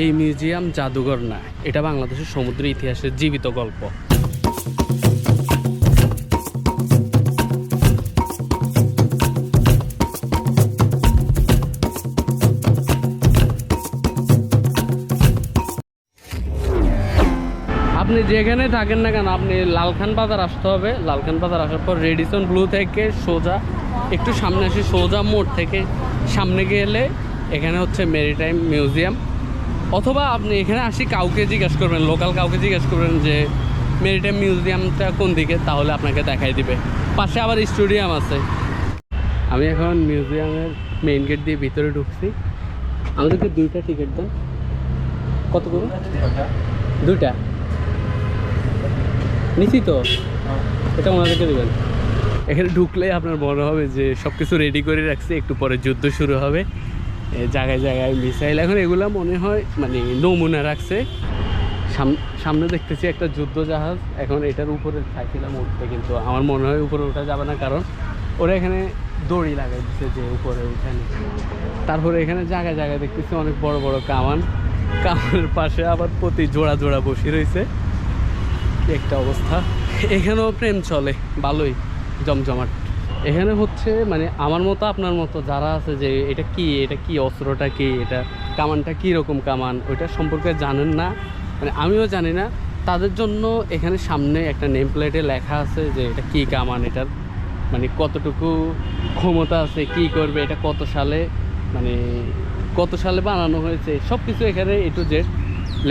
এই মিউজিয়াম জাদুঘর না, এটা বাংলাদেশের সমুদ্র ইতিহাসের জীবিত গল্প। আপনি যেখানে থাকেন না কেন, আপনি লালখান বাজার আসতে হবে। লালখান বাজার আসার পর রেডিসন ব্লু থেকে সোজা একটু সামনে আসি, সোজা মোড় থেকে সামনে গেলে এখানে হচ্ছে মেরিটাইম মিউজিয়াম। অথবা আপনি এখানে আসি কাউকে জিজ্ঞেস করবেন, লোকাল কাউকে জিজ্ঞেস করবেন যে মেরিটাইম মিউজিয়ামটা কোন দিকে, তাহলে আপনাকে দেখাই দিবে। পাশে আবার স্টেডিয়াম আছে। আমি এখন মিউজিয়ামের মেইন গেট দিয়ে ভিতরে ঢুকছি। আমাদেরকে 2টা টিকিট দেন। কত করে? 2টা নিচ্ছি তো, এটা ওনাদেরকে দেবেন। এখানে ঢুকলে আপনার মনে হবে যে সব কিছু রেডি করে রাখছে, একটু পরে যুদ্ধ শুরু হবে। জায়গায় জায়গায় মিসাইল, এখন এগুলা মনে হয় মানে নমুনা রাখছে। সামনে দেখতেছি একটা যুদ্ধ জাহাজ, এখন এটার উপরে চাইছিলাম উঠতে, কিন্তু আমার মনে হয় উপরে ওঠা যাবে না, কারণ ওরা এখানে দড়ি লাগাই দিচ্ছে যে উপরে উঠানে। তারপরে এখানে জায়গায় জায়গায় দেখতেছি অনেক বড় বড় কামান, কামানের পাশে আবার প্রতি জোড়া জোড়া বসে রয়েছে। একটা অবস্থা। এখানেও প্রেম চলে ভালোই, জমজমাট। এখানে হচ্ছে মানে আমার মতো আপনার মতো যারা আছে যে এটা কি অস্ত্রটা কি, এটা কামানটা কি রকম কামান, ওইটা সম্পর্কে জানেন না, মানে আমিও জানি না, তাদের জন্য এখানে সামনে একটা নেম প্লেটে লেখা আছে যে এটা কি কামান, এটার মানে কতটুকু ক্ষমতা আছে, কি করবে, এটা কত সালে বানানো হয়েছে, সব কিছু এখানে এ টু জেড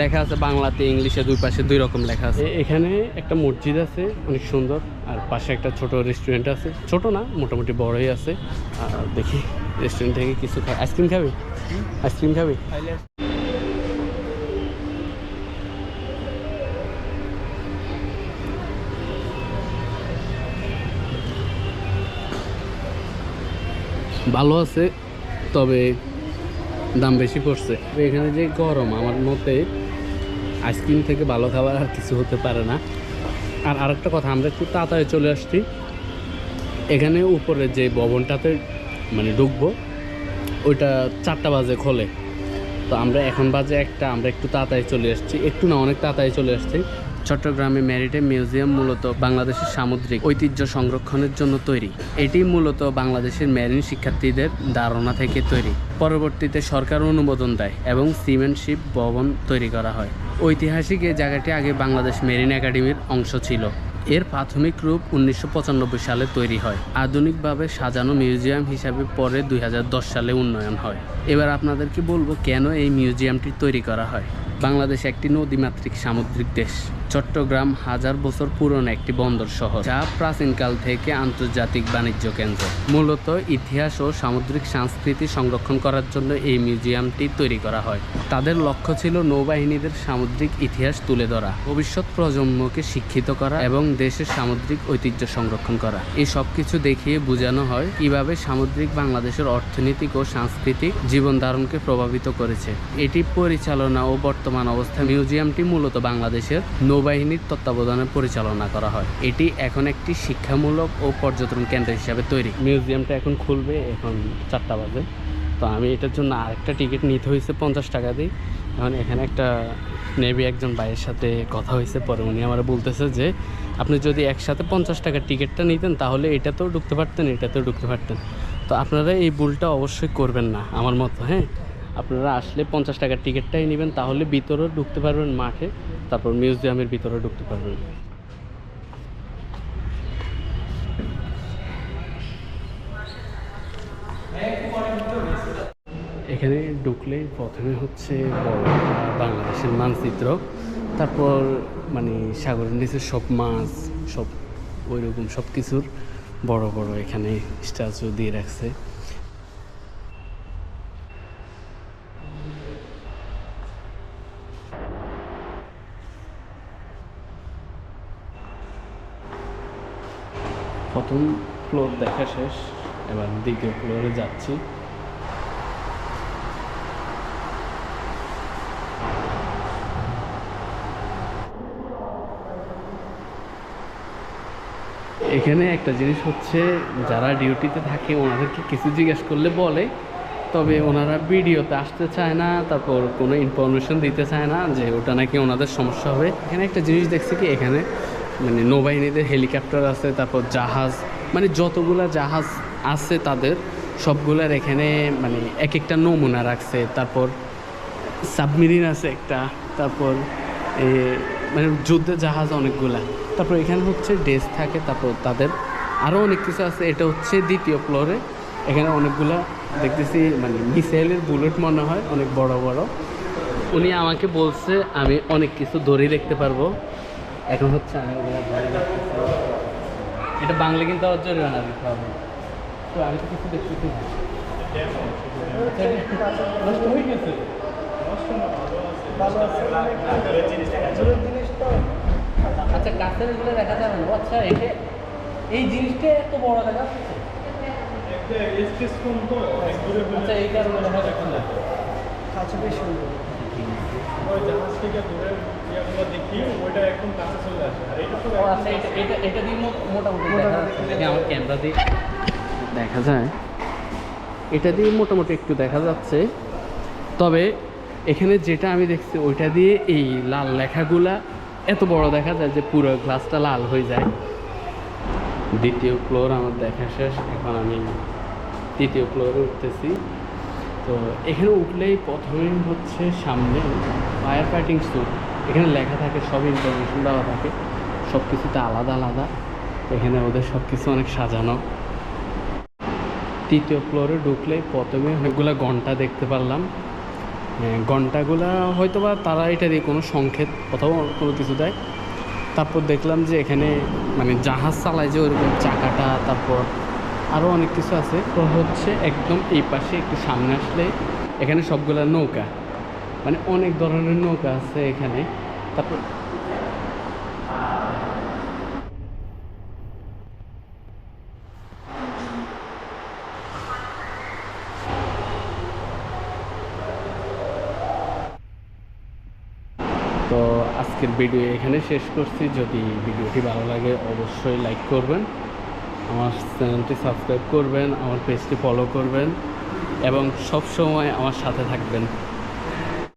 লেখা আছে, বাংলাতে ইংলিশে, দুই পাশে 2 রকম লেখা আছে। এখানে একটা মসজিদ আছে অনেক সুন্দর, আর পাশে একটা ছোট রেস্টুরেন্ট আছে, ছোট না মোটামুটি বড়ই আছে। আর দেখি রেস্টুরেন্ট থেকে কিছু খাই। আইসক্রিম খাবি? আইসক্রিম খাবি? ভালো আছে, তবে দাম বেশি পড়ছে। এখানে যে গরম, আমার মতে আইসক্রিম থেকে ভালো খাবার আর কিছু হতে পারে না। আর আরেকটা কথা, আমরা একটু তাড়াতাড়ি চলে আসছি। এখানে উপরে যে ভবনটাতে মানে ঢুকবো, ওইটা 4টা বাজে খোলে, তো আমরা এখন বাজে 1টা, আমরা একটু তাড়াতাড়ি চলে আসছি, একটু না অনেক তাড়াতাড়ি চলে আসছি। চট্টগ্রামে মেরিটাইম মিউজিয়াম মূলত বাংলাদেশের সামুদ্রিক ঐতিহ্য সংরক্ষণের জন্য তৈরি। এটি মূলত বাংলাদেশের মেরিন শিক্ষার্থীদের ধারণা থেকে তৈরি। পরবর্তীতে সরকার অনুমোদন দেয় এবং সিমেন্টশিপ ভবন তৈরি করা হয়। ঐতিহাসিক এই জায়গাটি আগে বাংলাদেশ মেরিন একাডেমির অংশ ছিল। এর প্রাথমিক রূপ 1995 সালে তৈরি হয়। আধুনিকভাবে সাজানো মিউজিয়াম হিসাবে পরে 2010 সালে উন্নয়ন হয়। এবার আপনাদেরকে বলবো কেন এই মিউজিয়ামটি তৈরি করা হয়। বাংলাদেশ একটি নদীমাতৃক সামুদ্রিক দেশ। চট্টগ্রাম 1000 বছর পুরনো একটি বন্দর শহর, যা প্রাচীনকাল থেকে আন্তর্জাতিক বাণিজ্য কেন্দ্র। মূলত ইতিহাস ও সামুদ্রিক সংস্কৃতি সংরক্ষণ করার জন্য এই মিউজিয়ামটি তৈরি করা হয়। তাদের লক্ষ্য ছিল নৌবাহিনীদের সামুদ্রিক ইতিহাস তুলে ধরা, ভবিষ্যৎ প্রজন্মকে শিক্ষিত করা এবং দেশের সামুদ্রিক ঐতিহ্য সংরক্ষণ করা। এই সব কিছু দেখিয়ে বোঝানো হয় কিভাবে সামুদ্রিক বাংলাদেশের অর্থনৈতিক ও সাংস্কৃতিক জীবন ধারণকে প্রভাবিত করেছে। এটি পরিচালনা ও বর্তমান অবস্থায় মিউজিয়ামটি মূলত বাংলাদেশের নৌবাহিনীর তত্ত্বাবধানে পরিচালনা করা হয়। এটি এখন একটি শিক্ষামূলক ও পর্যটন কেন্দ্র হিসাবে তৈরি। মিউজিয়ামটা এখন খুলবে, এখন 4টা বাজে, তো আমি এটার জন্য আরেকটা টিকিট নিতে হয়েছে 50 টাকা দিয়ে। এখন এখানে একটা নেভি একজন ভাইয়ের সাথে কথা হয়েছে, পরে উনি আমার বলতেছে যে আপনি যদি একসাথে 50 টাকার টিকিটটা নিতেন তাহলে এটাতেও ঢুকতে পারতেন, এটাতেও ঢুকতে পারতেন। তো আপনারা এই ভুলটা অবশ্যই করবেন না আমার মতো। হ্যাঁ, আপনারা আসলে 50 টাকার টিকিটটাই নেবেন, তাহলে ভিতরেও ঢুকতে পারবেন মাঠে, তারপর মিউজিয়ামের ভিতরে ঢুকতে পারবেন। এখানে ঢুকলেই প্রথমে হচ্ছে বড় বাংলাদেশের মানচিত্র, তারপর মানে সাগরের নিচে সব মাছ, সব ওইরকম সব কিছুর বড় বড় এখানে স্ট্যাচু দিয়ে রাখছে। প্রথম ফ্লোর দেখা শেষ, এবার দ্বিতীয় ফ্লোরে যাচ্ছি। এখানে একটা জিনিস হচ্ছে, যারা ডিউটিতে থাকে ওনাদেরকে কিছু জিজ্ঞেস করলে বলে তবে ওনারা ভিডিওতে আসতে চায় না, তারপর কোনো ইনফরমেশন দিতে চায় না যে ওটা নাকি ওনাদের সমস্যা হবে। এখানে একটা জিনিস দেখছি কি, এখানে মানে নৌবাহিনীদের হেলিকপ্টার আছে, তারপর জাহাজ, মানে যতগুলা জাহাজ আছে তাদের সবগুলার এখানে মানে এক একটা নমুনা রাখছে। তারপর সাবমেরিন আছে একটা, তারপর মানে যুদ্ধের জাহাজ অনেকগুলা। তারপর এখানে হচ্ছে ডেস্ক থাকে, তারপর তাদের আরও অনেক কিছু আছে। এটা হচ্ছে দ্বিতীয় ফ্লোরে, এখানে অনেকগুলা দেখতেছি মানে মিসাইলের বুলেট মনে হয়, অনেক বড় বড়। উনি আমাকে বলছে আমি অনেক কিছু ধরেই দেখতে পারবো। এখন হচ্ছে আমি ওগুলো ধরে রাখতেছি। এটা বাংলা কিন্তু আবার জরিমানা দিতে হবে, তো আমি তো কিছু দেখতেছি না। নষ্ট হয়ে গেছে। আচ্ছা, কাছের এগুলো দেখা যাবে না। আচ্ছা, এটা এই জিনিসটা এত বড় দেখা যাচ্ছে। আচ্ছা, এই কারণে দেখা যাচ্ছে না। কাছে বেশ সুন্দর। ওই জাহাজ থেকে দূরের ইয়েগুলো দেখি, ওইটা একদম কাছে চলে আসে। আর এটা তো আচ্ছা, এটা দিয়ে মোটামুটি দেখা যাচ্ছে। আমার ক্যামেরা দিয়ে দেখা যায়, এটা দিয়ে মোটামুটি একটু দেখা যাচ্ছে। তবে এখানে যেটা আমি দেখছি ওইটা দিয়ে এই লাল লেখাগুলা এত বড় দেখা যায় যে পুরো গ্লাসটা লাল হয়ে যায়। দ্বিতীয় ফ্লোর আমার দেখা শেষ, এখন আমি তৃতীয় ফ্লোরে উঠতেছি। তো এখানে উঠলেই প্রথমেই হচ্ছে সামনে ফায়ার ফাইটিং স্যুট, এখানে লেখা থাকে, সব ইনফরমেশন দেওয়া থাকে, সব কিছুতে আলাদা আলাদা। এখানে ওদের সব কিছু অনেক সাজানো। তৃতীয় ফ্লোরে ঢুকলে প্রথমে অনেকগুলো ঘন্টা দেখতে পারলাম। ঘন্টাগুলা হয়তো বা তারা এটা দিয়ে কোনো সংকেত অথবা কোনো কিছু দেয়। তারপর দেখলাম যে এখানে মানে জাহাজ চালায় যে ওরকম চাকাটা, তারপর আরও অনেক কিছু আছে। তো হচ্ছে একদম এই পাশে একটু সামনে আসলে এখানে সবগুলা নৌকা, মানে অনেক ধরনের নৌকা আছে এখানে। তারপর তো আজকের ভিডিও এখানে শেষ করছি। যদি ভিডিওটি ভালো লাগে অবশ্যই লাইক করবেন, আমার চ্যানেলটি সাবস্ক্রাইব করবেন, আমার পেজটি ফলো করবেন এবং সব সময় আমার সাথে থাকবেন।